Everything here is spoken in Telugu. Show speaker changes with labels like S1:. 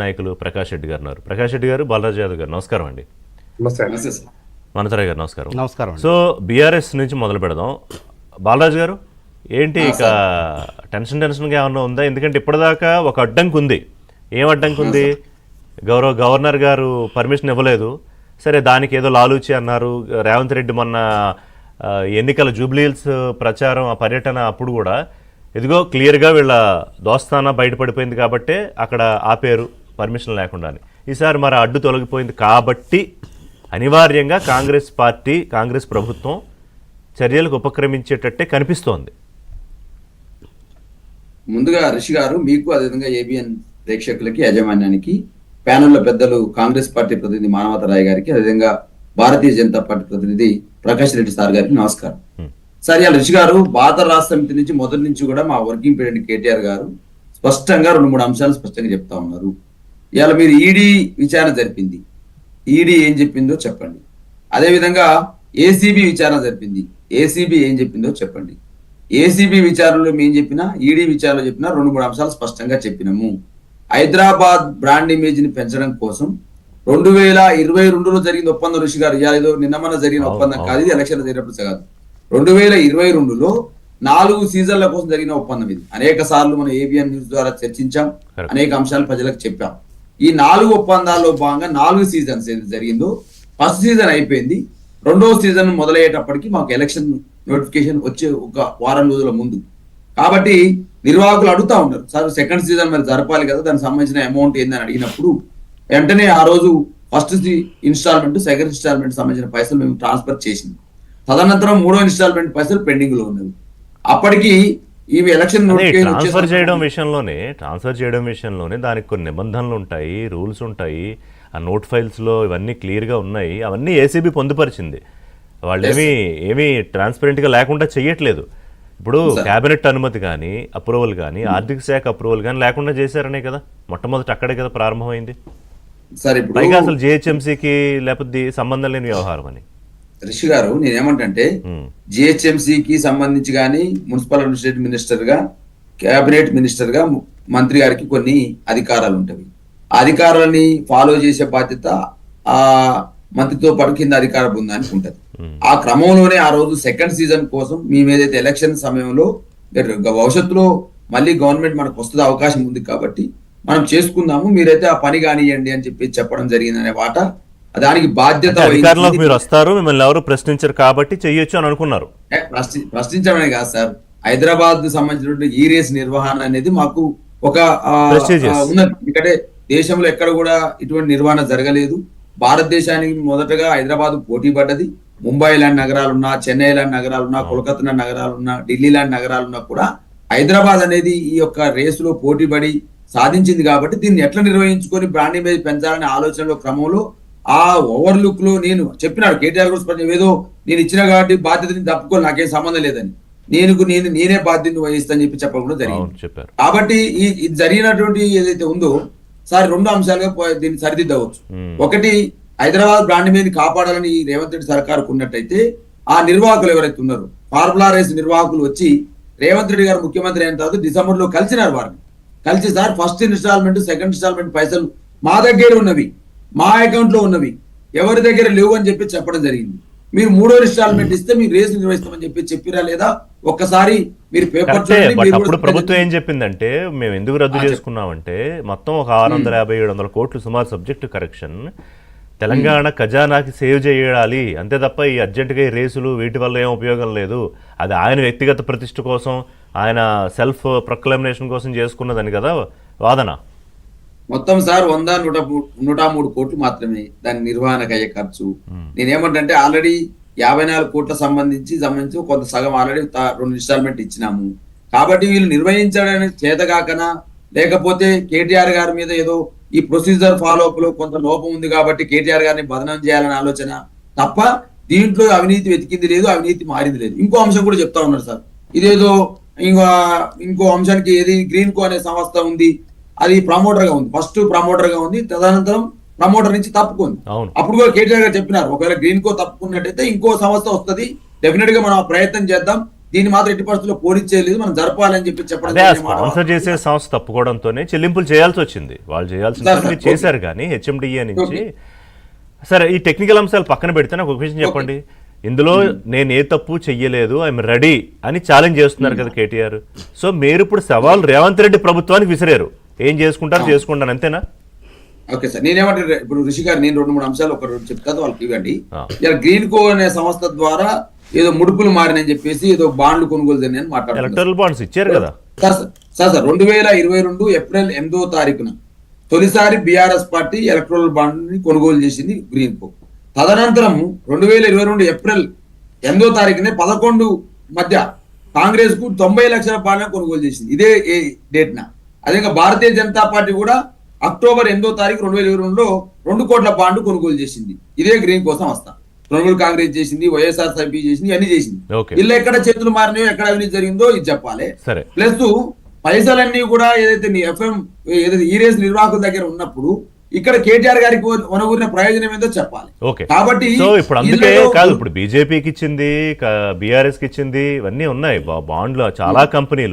S1: నాయకులు ప్రకాష్ రెడ్డి గారు ఉన్నారు. ప్రకాష్ రెడ్డి గారు, బాలరాజు యాదవ్ గారు, నమస్కారం అండి. మనతరాయ్ గారు నమస్కారం.
S2: నమస్కారం.
S1: సో బీఆర్ఎస్ నుంచి మొదలు పెడదాం. బాలరాజు గారు, ఏంటి ఇక టెన్షన్గా ఏమన్నా ఉందా? ఎందుకంటే ఇప్పటిదాకా ఒక అడ్డంకి ఉంది. ఏం అడ్డంకి ఉంది? గవర్నర్ గారు పర్మిషన్ ఇవ్వలేదు. సరే, దానికి ఏదో లాలూచి అన్నారు. రేవంత్ రెడ్డి మొన్న ఎన్నికల జూబ్లీహిల్స్ ప్రచారం, ఆ పర్యటన అప్పుడు కూడా ఇదిగో క్లియర్గా వీళ్ళ దోస్తానా బయటపడిపోయింది కాబట్టి అక్కడ ఆపేరు పర్మిషన్ లేకుండా. ఈసారి మరి అడ్డు తొలగిపోయింది కాబట్టి అనివార్యంగా కాంగ్రెస్ పార్టీ, కాంగ్రెస్ ప్రభుత్వం చర్యలకు ఉపక్రమించేటట్టే కనిపిస్తోంది.
S3: ముందుగా రిషి గారు, మీకు అదేవిధంగా ఏబిఎన్ ప్రేక్షకులకి, యాజమాన్యానికి, ప్యానెల్లో పెద్దలు కాంగ్రెస్ పార్టీ ప్రతినిధి మానవతరాయ్ గారికి, అదేవిధంగా భారతీయ జనతా పార్టీ ప్రతినిధి ప్రకాష్ రెడ్డి సార్ గారికి నమస్కారం. సార్, ఇవాళ రిషి గారు, భారత రాష్ట్ర సమితి నుంచి మొదటి నుంచి కూడా మా వర్కింగ్ ప్రెసిడెంట్ కేటీఆర్ గారు స్పష్టంగా 2-3 అంశాలు స్పష్టంగా చెప్తా ఉన్నారు. ఇవాళ మీరు ఈడీ విచారణ జరిపింది, ఈడీ ఏం చెప్పిందో చెప్పండి. అదేవిధంగా ఏసీబీ విచారణ జరిపింది, ఏసీబీ ఏం చెప్పిందో చెప్పండి. ఏసీబీ విచారణలో మేము చెప్పినా, ఈడీ విచారణలో చెప్పినా 2-3 అంశాలు స్పష్టంగా చెప్పినాము. హైదరాబాద్ బ్రాండ్ ఇమేజ్ ని పెంచడం కోసం 2022లో జరిగిన ఒప్పందం రిషి గారు, ఏదో నిన్నమన్న జరిగిన ఒప్పందం కాదు, ఇది ఎలక్షన్ జరిగినప్పుడు కాదు. 2022లో 4 సీజన్ల కోసం జరిగిన ఒప్పందం ఇది. అనేక సార్లు మనం ఏబిఎన్ న్యూస్ ద్వారా చర్చించాం, అనేక అంశాలు ప్రజలకు చెప్పాం. ఈ 4 ఒప్పందాల్లో భాగంగా 4 సీజన్స్ ఏది జరిగిందో, ఫస్ట్ సీజన్ అయిపోయింది. 2వ సీజన్ మొదలయ్యేటప్పటికి మాకు ఎలక్షన్ నోటిఫికేషన్ వచ్చే ఒక వారం రోజుల ముందు. కాబట్టి నిర్వాహకులు అడుగుతా ఉన్నారు, సార్ సెకండ్ సీజన్ మరి జరపాలి కదా, దానికి సంబంధించిన అమౌంట్ ఏందని అడిగినప్పుడు వెంటనే ఆ రోజు ఫస్ట్ ఇన్స్టాల్మెంట్, సెకండ్ ఇన్స్టాల్మెంట్ సంబంధించిన పైసలు మేము ట్రాన్స్ఫర్ చేసింది. తదనంతరం 3వ ఇన్స్టాల్మెంట్ పైసలు పెండింగ్ లో ఉన్నవి. అప్పటికి ఇవి ఎలక్షన్
S1: ట్రాన్స్ఫర్ చేయడం విషయంలోనే దానికి కొన్ని నిబంధనలు ఉంటాయి, రూల్స్ ఉంటాయి. ఆ నోట్ ఫైల్స్ లో ఇవన్నీ క్లియర్ గా ఉన్నాయి. అవన్నీ ఏసీబీ పొందుపరిచింది. వాళ్ళు ఏమీ ట్రాన్స్పరెంట్ గా లేకుండా చెయ్యట్లేదు. ఇప్పుడు కేబినెట్ అనుమతి కానీ, అప్రూవల్ కానీ, ఆర్థిక శాఖ అప్రూవల్ కానీ లేకుండా చేశారనే కదా మొట్టమొదటి అక్కడే కదా ప్రారంభమైంది. పైగా అసలు జిహెచ్ఎంసీకి లేకపోతే సంబంధం లేని వ్యవహారం అని.
S3: రిషి గారు, నేనేమంటే జిహెచ్ఎంసీకి సంబంధించి కానీ, మున్సిపల్ అడ్మినిస్ట్రేటివ్ మినిస్టర్ గా, కేబినెట్ మినిస్టర్ గా మంత్రి గారికి కొన్ని అధికారాలు ఉంటాయి. ఆ అధికారాలని ఫాలో చేసే బాధ్యత ఆ మంత్రితో పాటు కింద అధికార బృందానికి ఉంటది. ఆ క్రమంలోనే ఆ రోజు సెకండ్ సీజన్ కోసం మేము ఏదైతే ఎలక్షన్ సమయంలో భవిష్యత్తులో మళ్ళీ గవర్నమెంట్ మనకు వస్తుంది అవకాశం ఉంది కాబట్టి మనం చేసుకుందాము, మీరైతే ఆ పని కానివ్వండి అని చెప్పి చెప్పడం జరిగిందనే మాట. దానికి బాధ్యత
S1: అధికారంలోకి మీరు వస్తారు, మిమ్మల్ని ఎవరు ప్రశ్నించారు కాబట్టి చెయ్యొచ్చు అని అనుకున్నారు.
S3: ప్రశ్నించడమే కాదు సార్, హైదరాబాద్ సంబంధించినటువంటి ఈ రేస్ నిర్వహణ అనేది మాకు ఒక ఉన్నది. ఎందుకంటే దేశంలో ఎక్కడ కూడా ఇటువంటి నిర్వహణ జరగలేదు. భారతదేశానికి మొదటగా హైదరాబాద్ పోటీ పడ్డది. ముంబై లాంటి నగరాలున్నా, చెన్నై లాంటి నగరాలున్నా, కోల్కతా లాంటి నగరాలున్నా, ఢిల్లీ లాంటి నగరాలున్నా కూడా హైదరాబాద్ అనేది ఈ యొక్క రేసులో పోటీ పడి సాధించింది. కాబట్టి దీన్ని ఎట్లా నిర్వహించుకొని బ్రాండ్ ఇమేజ్ పెంచాలనే ఆలోచనలో క్రమంలో ఆ ఓవర్లుక్ లో నేను చెప్పినాడు కేటీఆర్ గారు, ఏదో నేను ఇచ్చిన కాబట్టి బాధ్యతని తప్పుకోవాలి, నాకేం సంబంధం లేదని, నేనే బాధ్యతను వహిస్తాను చెప్పి చెప్పకుండా జరిగింది. కాబట్టి ఈ జరిగినటువంటి ఏదైతే ఉందో సార్, 2 అంశాలుగా దీన్ని సరిదిద్దవచ్చు. ఒకటి, హైదరాబాద్ బ్రాండ్ మీద కాపాడాలని రేవంత్ రెడ్డి సర్కారుకు ఉన్నట్టయితే ఆ నిర్వాహకులు ఎవరైతే ఉన్నారో, ఫార్ములా రేస్ నిర్వాహకులు వచ్చి రేవంత్ రెడ్డి గారు ముఖ్యమంత్రి అయిన తర్వాత డిసెంబర్ లో కలిసినారు. వారిని కలిసి, sir first instalment, second instalment పైసలు మా దగ్గర ఉన్నవి, మా అకౌంట్ లో ఉన్నవి, ఎవరి దగ్గర లేవు అని చెప్పి చెప్పడం జరిగింది. మీరు 3వ ఇన్స్టాల్మెంట్ ఇస్తే మీరు రేసు నిర్వహిస్తామని చెప్పి చెప్పిరా లేదా? ఒక్కసారి మీరు పేపర్
S1: అప్పుడు ప్రభుత్వం ఏం చెప్పిందంటే, మేము ఎందుకు రద్దు చేసుకున్నామంటే మొత్తం ఒక 650-700 కోట్లు సుమారు సబ్జెక్టు కరెక్షన్ తెలంగాణ ఖజానాకి సేవ్ చేయాలి అంతే తప్ప ఈ అర్జెంటుగా ఈ రేసులు వీటి వల్ల ఏం ఉపయోగం లేదు. అది ఆయన వ్యక్తిగత ప్రతిష్ఠ కోసం, ఆయన సెల్ఫ్ ప్రొక్లమినేషన్ కోసం చేసుకున్నదని కదా వాదన.
S3: మొత్తం సార్ 100-103 కోట్లు మాత్రమే దాని నిర్వహణకు అయ్యే ఖర్చు. నేనేమంటే ఆల్రెడీ 54 కోట్ల సంబంధించి కొంత సగం ఆల్రెడీ 2 ఇన్స్టాల్మెంట్ ఇచ్చినాము. కాబట్టి వీళ్ళు నిర్వహించడానికి చేతగాకనా, లేకపోతే కేటీఆర్ గారి మీద ఏదో ఈ ప్రొసీజర్ ఫాలో అప్ లో కొంత లోపం ఉంది కాబట్టి కేటీఆర్ గారిని బదనం చేయాలనే ఆలోచన తప్ప దీంట్లో అవినీతి వెతికింది లేదు, అవినీతి మారింది లేదు. ఇంకో అంశం కూడా చెప్తా ఉన్నారు సార్, ఇదేదో ఇంకో అంశానికి ఏది గ్రీన్ కో అనే సంస్థ ఉంది, అది ప్రమోటర్ గా ఉంది, ఫస్ట్ ప్రమోటర్ గా ఉంది, తదనంతరం ప్రమోటర్ నుంచి తప్పుకుంది. అప్పుడు కూడా కేటీఆర్ గారు చెప్పినారు, ఒకవేళ గ్రీన్ కో తప్పుకున్నట్టయితే ఇంకో సంస్థ వస్తుంది, డెఫినెట్ గా మనం ప్రయత్నం చేద్దాం, దీన్ని మాత్రం ఎట్టి పరిస్థితుల్లో పోనిచ్చేయలేదు, మనం జరపాలని చెప్పి చెప్పడం
S1: అదే ఆ
S3: జరిగిన మాట
S1: స్పాన్సర్ చేసే సంస్థ తప్పుకోవడంతోనే చెల్లింపులు చేయాల్సి వచ్చింది. వాళ్ళు చేయాల్సిన
S3: సార్,
S1: పని చేశారు కానీ హెచ్ఎండిఏ నుంచి. సరే, ఈ టెక్నికల్ అంశాలు పక్కన పెడితే నాకు ఒక విషయం చెప్పండి. ఇందులో నేను ఏ తప్పు చెయ్యలేదు, ఐఎమ్ రెడీ అని ఛాలెంజ్ చేస్తున్నారు కదా కేటీఆర్. సో మీరు ఇప్పుడు సవాల్ రేవంత్ రెడ్డి ప్రభుత్వానికి విసిరారు. ఏం చేసుకుంటారు చేసుకుంటాను, అంతేనా?
S3: ఓకే సార్, నేనేమంటే ఇప్పుడు ఋషి గారు నేను 2-3 అంశాలు ఒక చెప్తాను వాళ్ళకి ఇవ్వండి.
S1: ఆ.
S3: ఇలా గ్రీన్ కో అనే సంస్థ ద్వారా ఏదో ముడుపులు మారినని చెప్పేసి ఏదో బాండ్లు కొనుగోలు జరిగినాయని మాట్లాడుతున్నారు.
S1: ఎలక్టరల్ బాండ్స్ ఇచ్చారు కదా.
S3: సార్ 2022 ఏప్రిల్ 8వ తారీఖున తొలిసారి బీఆర్ఎస్ పార్టీ ఎలక్టరల్ బాండ్ ని కొనుగోలు చేసింది గ్రీన్ కో. తదనంతరం 2022 ఏప్రిల్ 8వ తారీఖునే 11 మధ్య కాంగ్రెస్ కు 90 లక్షల బాండ్లను కొనుగోలు చేసింది ఇదే డేట్ న. అదే భారతీయ జనతా పార్టీ కూడా అక్టోబర్ 8వ తారీఖు 2022లో 2 కోట్ల బాండ్ కొనుగోలు చేసింది ఇదే గ్రీన్ కో సంస్థ. తృణమూల్ కాంగ్రెస్ చేసింది, వైఎస్ఆర్సీపీ చేసింది, అన్ని చేసింది.
S1: ఓకే.
S3: వీళ్ళు ఎక్కడ చేతులు మారినాయో ఎక్కడ అవినీతి జరిగిందో ఇది చెప్పాలి.
S1: సరే.
S3: ప్లస్ పైసలన్నీ కూడా ఏదైతే ఎఫ్ఎం ఏదైతే ఈ రేస్ నిర్వాహకుల దగ్గర ఉన్నప్పుడు ఇక్కడ కేటీఆర్ గారికి వనగూరిన ప్రయోజనం ఏందో చెప్పాలి.
S1: ఓకే.
S3: కాబట్టి
S1: సో ఇప్పుడు అందుకే కాదు, ఇప్పుడు బీజేపీకి ఇచ్చింది, బీఆర్ఎస్ కి ఇచ్చింది, ఇవన్నీ ఉన్నాయి బాండ్లు చాలా కంపెనీలు.